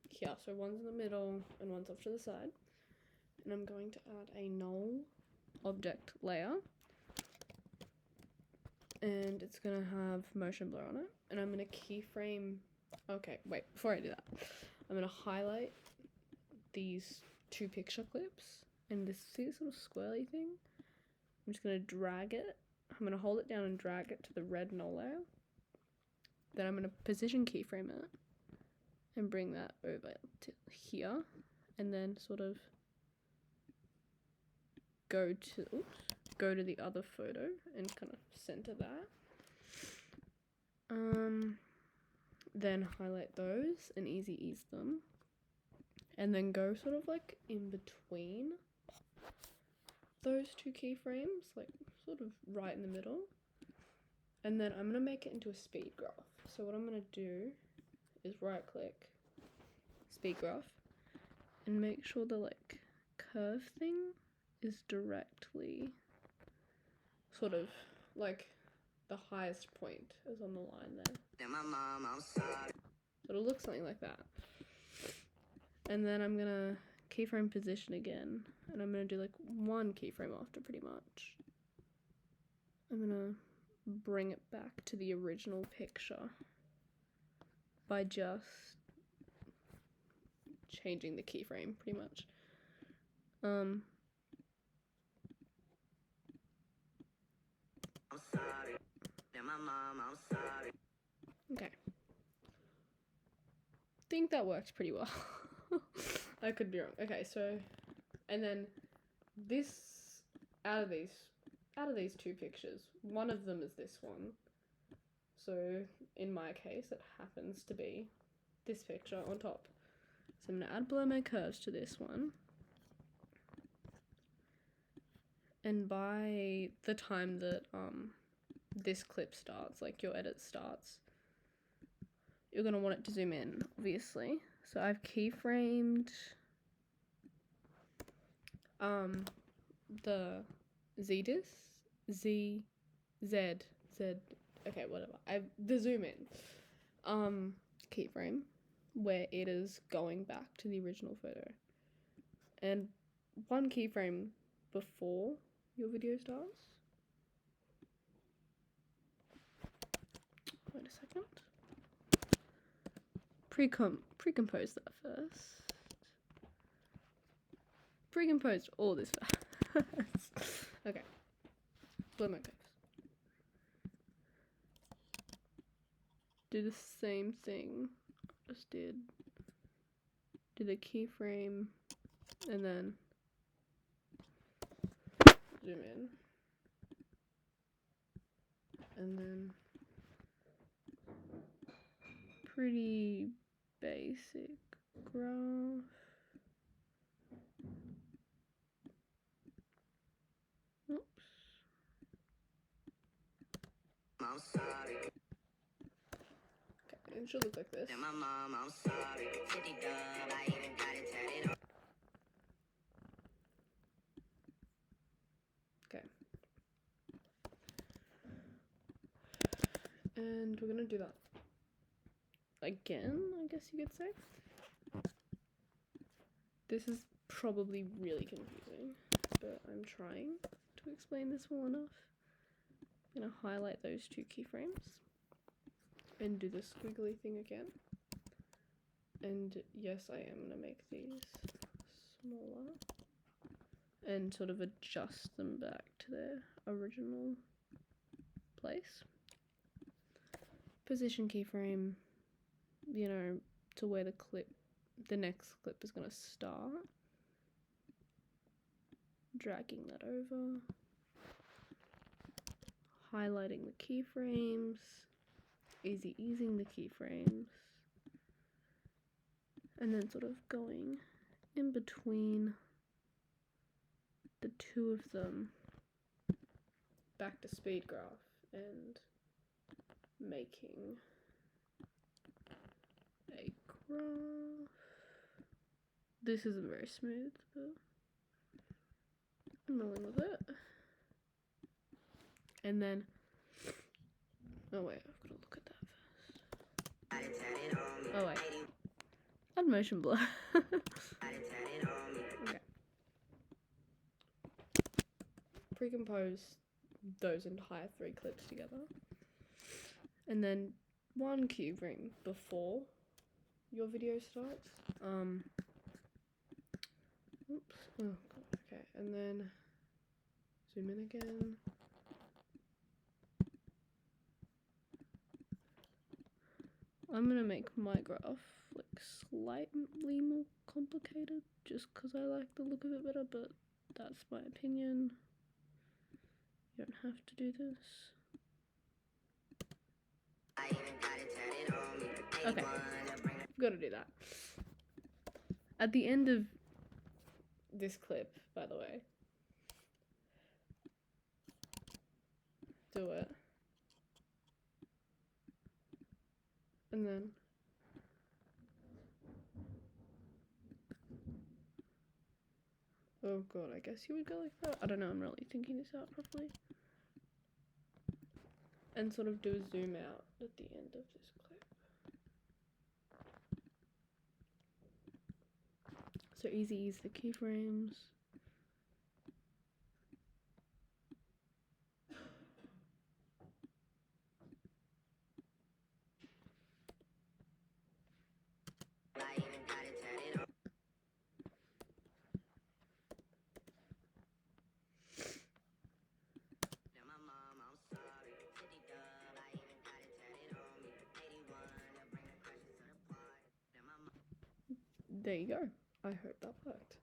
here. So one's in the middle and one's off to the side. And I'm going to add a null object layer. And it's going to have motion blur on it. And I'm going to keyframe... Okay, wait, before I do that, I'm going to highlight these two picture clips. And see this little squirrely thing? I'm just going to drag it. I'm going to hold it down and drag it to the red null layer. Then I'm going to position keyframe it and bring that over to here, and then sort of go to the other photo and kind of center that. Then highlight those and easy ease them, and then go sort of like in between those two keyframes, like sort of right in the middle. And then I'm going to make it into a speed graph. So what I'm going to do is right click, speed graph, and make sure the like curve thing is directly sort of like the highest point is on the line there. So it'll look something like that. And then I'm going to keyframe position again, and I'm going to do like one keyframe after pretty much. I'm going to bring it back to the original picture by just changing the keyframe pretty much. Okay. I think that worked pretty well. I could be wrong. Okay, so, and then this, out of these two pictures, one of them is this one. So in my case, it happens to be this picture on top. So I'm going to add blur mode curves to this one. And by the time that this clip starts, like your edit starts, you're going to want it to zoom in, obviously. So I've keyframed the Z, okay, whatever. The zoom in keyframe where it is going back to the original photo. And one keyframe before your video starts. Wait a second. Pre-compose that first. Pre-composed all this first. Okay. Blur mode curves. Do the same thing I just did. Do the keyframe and then zoom in. And then pretty basic graph. Oops. Okay, it should look like this. Okay. And we're gonna do that again, I guess you could say. This is probably really confusing, but I'm trying to explain this well enough. I'm gonna highlight those two keyframes and do the squiggly thing again. And yes, I am gonna make these smaller and sort of adjust them back to their original place. Position keyframe, you know, to where the next clip is gonna start. Dragging that over. Highlighting the keyframes. Easy easing the keyframes. And then sort of going in between the two of them back to speed graph and making a graph. This isn't very smooth, but I'm rolling with it. And then, oh wait, I've got to look at that first. Oh wait, motion blur. Okay. Pre-compose those entire 3 clips together. And then 1 keyframe before your video starts. Oops. Oh god, okay. And then zoom in again. I'm gonna make my graph like slightly more complicated just because I like the look of it better, but that's my opinion. You don't have to do this. Okay, I've got to do that. At the end of this clip, by the way, do it. And then oh god, I guess you would go like that. I don't know, I'm really thinking this out properly. And sort of do a zoom out at the end of this clip. So easy ease the keyframes. There you go. I hope that worked.